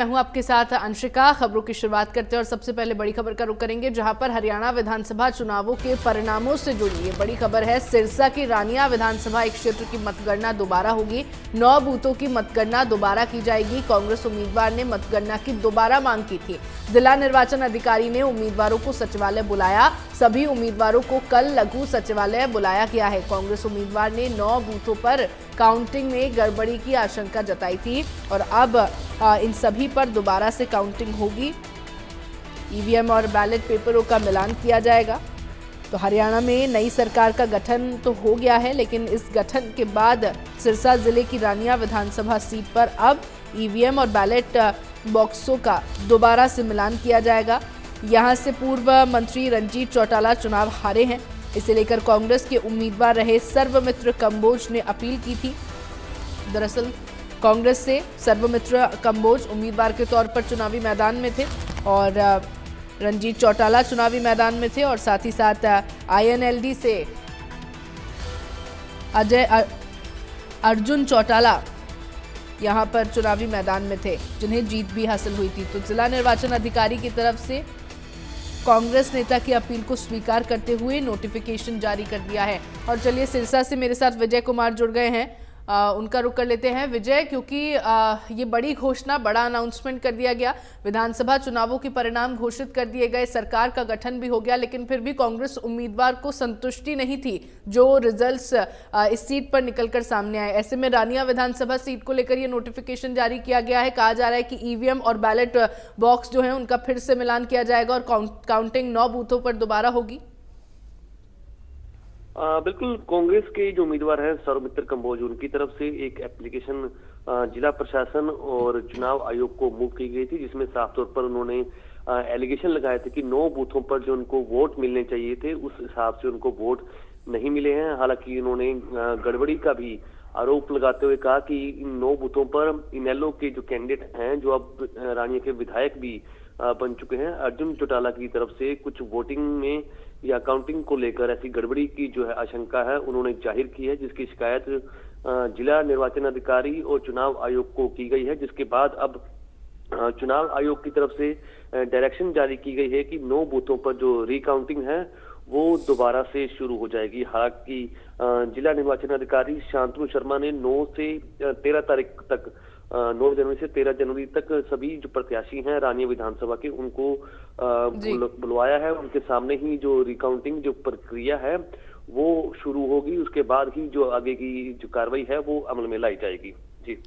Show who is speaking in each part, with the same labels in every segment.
Speaker 1: मैं हूं आपके साथ अंशिका। खबरों की शुरुआत करते हैं और सबसे पहले बड़ी खबर का रुख करेंगे, जहां पर हरियाणा विधानसभा चुनावों के परिणामों से जुड़ी ये बड़ी खबर है। सिरसा की रानिया विधानसभा एक क्षेत्र की मतगणना दोबारा होगी। 9 बूथों की मतगणना दोबारा की जाएगी। कांग्रेस उम्मीदवार ने मतगणना की दोबारा मांग की थी। जिला निर्वाचन अधिकारी ने उम्मीदवारों को सचिवालय बुलाया। सभी उम्मीदवारों को कल लघु सचिवालय बुलाया गया है। कांग्रेस उम्मीदवार ने 9 बूथों पर काउंटिंग में गड़बड़ी की आशंका जताई थी और अब इन सभी पर दोबारा से काउंटिंग होगी। ईवीएम और बैलेट पेपरों का मिलान किया जाएगा। तो हरियाणा में नई सरकार का गठन तो हो गया है, लेकिन इस गठन के बाद सिरसा जिले की रानिया विधानसभा सीट पर अब ईवीएम और बैलेट बॉक्सों का दोबारा से मिलान किया जाएगा। यहां से पूर्व मंत्री रंजीत चौटाला चुनाव हारे हैं। इसे लेकर कांग्रेस के उम्मीदवार रहे सर्वमित्र कंबोज ने अपील की थी। दरअसल कांग्रेस से सर्वमित्र कंबोज उम्मीदवार के तौर पर चुनावी मैदान में थे और रंजीत चौटाला चुनावी मैदान में थे और साथ ही साथ आईएनएलडी से अर्जुन चौटाला यहां पर चुनावी मैदान में थे, जिन्हें जीत भी हासिल हुई थी। तो जिला निर्वाचन अधिकारी की तरफ से कांग्रेस नेता की अपील को स्वीकार करते हुए नोटिफिकेशन जारी कर दिया है। और चलिए सिरसा से मेरे साथ विजय कुमार जुड़ गए हैं, उनका रुख कर लेते हैं। विजय, क्योंकि ये बड़ी घोषणा, बड़ा अनाउंसमेंट कर दिया गया, विधानसभा चुनावों के परिणाम घोषित कर दिए गए, सरकार का गठन भी हो गया, लेकिन फिर भी कांग्रेस उम्मीदवार को संतुष्टि नहीं थी जो रिजल्ट्स इस सीट पर निकलकर सामने आए। ऐसे में रानिया विधानसभा सीट को लेकर ये नोटिफिकेशन जारी किया गया है। कहा जा रहा है कि ईवीएम और बैलेट बॉक्स जो है उनका फिर से मिलान किया जाएगा और काउंटिंग 9 बूथों पर दोबारा होगी।
Speaker 2: बिल्कुल, कांग्रेस के जो उम्मीदवार हैं सर्वमित्र कंबोज, उनकी तरफ से एक एप्लीकेशन जिला प्रशासन और चुनाव आयोग को मूव की गई थी, जिसमें साफ तौर पर उन्होंने एलिगेशन लगाए थे कि 9 बूथों पर जो उनको वोट मिलने चाहिए थे उस हिसाब से उनको वोट नहीं मिले हैं। हालांकि उन्होंने गड़बड़ी का भी आरोप लगाते हुए कहा कि इन 9 बूथों पर इनेलो के जो कैंडिडेट हैं, जो अब रानिया के विधायक भी बन चुके हैं, अर्जुन चौटाला की तरफ से कुछ वोटिंग में या काउंटिंग को लेकर ऐसी गड़बड़ी की जो है आशंका है उन्होंने जाहिर की है, जिसकी शिकायत जिला निर्वाचन अधिकारी और चुनाव आयोग को की गई है। जिसके बाद अब चुनाव आयोग की तरफ से डायरेक्शन जारी की गई है कि 9 बूथों पर जो रिकाउंटिंग है वो दोबारा से शुरू हो जाएगी। हालांकि जिला निर्वाचन अधिकारी शांतनु शर्मा ने 9 से 13 तारीख तक 9 जनवरी से 13 जनवरी तक सभी जो प्रत्याशी हैं रानिया विधानसभा के, उनको बुलवाया है। उनके सामने ही जो रिकाउंटिंग जो प्रक्रिया है वो शुरू होगी। उसके बाद ही जो आगे की जो कार्रवाई है वो अमल में लाई जाएगी। जी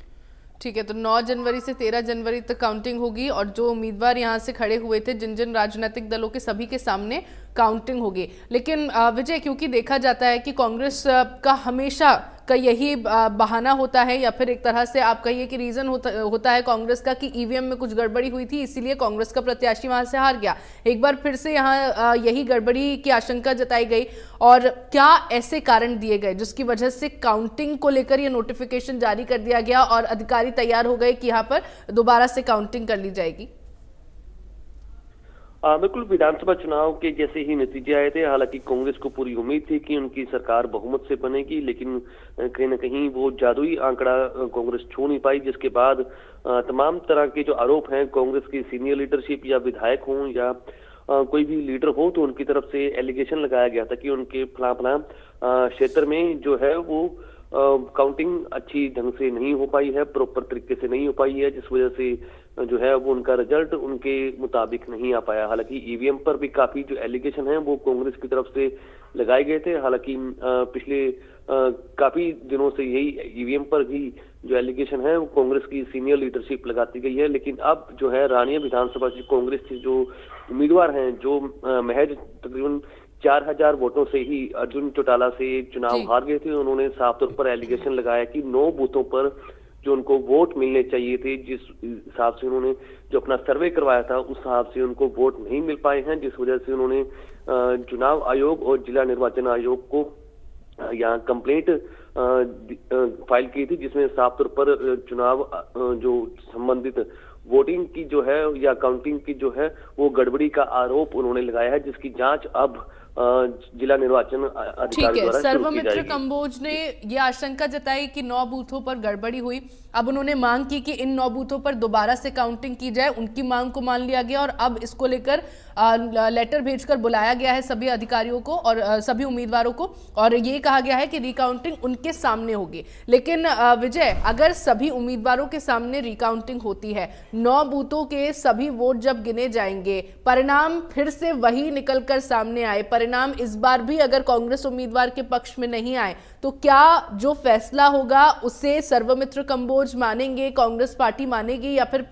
Speaker 1: ठीक है, तो 9 जनवरी से 13 जनवरी तक काउंटिंग होगी और जो उम्मीदवार यहां से खड़े हुए थे जिन जिन राजनीतिक दलों के, सभी के सामने काउंटिंग होगी। लेकिन विजय, क्योंकि देखा जाता है कि कांग्रेस का हमेशा का यही बहाना होता है या फिर एक तरह से आप कहिए कि रीजन होता है कांग्रेस का कि ईवीएम में कुछ गड़बड़ी हुई थी, इसीलिए कांग्रेस का प्रत्याशी वहां से हार गया। एक बार फिर से यहाँ यही गड़बड़ी की आशंका जताई गई, और क्या ऐसे कारण दिए गए जिसकी वजह से काउंटिंग को लेकर ये नोटिफिकेशन जारी कर दिया गया और अधिकारी तैयार हो गए कि यहाँ पर दोबारा से काउंटिंग कर ली जाएगी?
Speaker 2: बिल्कुल, विधानसभा चुनाव के जैसे ही नतीजे आए थे, हालांकि कांग्रेस को पूरी उम्मीद थी कि उनकी सरकार बहुमत से बनेगी, लेकिन कहीं ना कहीं वो जादुई आंकड़ा कांग्रेस छू नहीं पाई। जिसके बाद तमाम तरह के जो आरोप हैं कांग्रेस की सीनियर लीडरशिप या विधायक हों या कोई भी लीडर हो, तो उनकी तरफ से एलिगेशन लगाया गया था कि उनके फला क्षेत्र में जो है वो काउंटिंग अच्छी ढंग से नहीं हो पाई है, प्रॉपर तरीके से नहीं हो पाई है, जिस वजह से जो है वो उनका रिजल्ट उनके मुताबिक नहीं आ पाया। हालांकि ईवीएम पर भी काफी जो एलिगेशन है वो कांग्रेस की तरफ से लगाए गए थे। हालांकि पिछले काफी दिनों से यही ईवीएम पर भी जो एलिगेशन है वो कांग्रेस की सीनियर लीडरशिप लगाती गई है। लेकिन अब जो है रानिया विधानसभा से कांग्रेस के जो उम्मीदवार हैं, जो महज तकरीबन 4000 वोटों से ही अर्जुन चौटाला से चुनाव हार गए थे, उन्होंने साफ तौर पर एलिगेशन लगाया कि 9 बूथों पर जो उनको वोट मिलने चाहिए थे, जिस हिसाब से उन्होंने जो अपना सर्वे करवाया था उस हिसाब से उनको वोट नहीं मिल पाए हैं, जिस वजह से उन्होंने चुनाव आयोग और जिला निर्वाचन आयोग को यहाँ कंप्लेंट फाइल की थी, जिसमें साफ तौर पर चुनाव जो संबंधित वोटिंग की जो है या काउंटिंग की जो है वो गड़बड़ी का आरोप उन्होंने लगाया है, जिसकी जांच अब जिला निर्वाचन अधिकारी
Speaker 1: ठीक है,
Speaker 2: द्वारा शुरू की
Speaker 1: सर्वमित्र
Speaker 2: जाएगी।
Speaker 1: कंबोज ने ये आशंका जताई कि 9 बूथों पर गड़बड़ी हुई। अब उन्होंने मांग की कि इन 9 बूथों पर दोबारा से काउंटिंग की जाए। उनकी मांग को मान लिया गया और अब इसको लेकर लेटर भेजकर बुलाया गया है सभी अधिकारियों को और सभी उम्मीदवारों को, और ये कहा गया है कि रिकाउंटिंग उनके सामने होगी। लेकिन विजय, अगर सभी उम्मीदवारों के सामने रिकाउंटिंग होती है, 9 बूथों के सभी वोट जब गिने जाएंगे, परिणाम फिर से वही निकलकर सामने आए, परिणाम इस बार भी अगर कांग्रेस उम्मीदवार के पक्ष में नहीं आए, तो क्या जो फैसला होगा उसे सर्वमित्र कंबोज मानेंगे, कांग्रेस पार्टी मानेगी, या फिर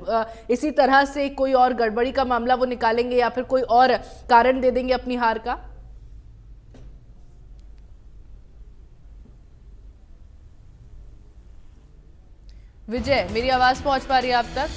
Speaker 1: इसी तरह से कोई और गड़बड़ी का मामला वो निकालेंगे, या फिर कोई और कारण दे देंगे अपनी हार का? विजय, मेरी आवाज पहुंच पा रही है आप तक?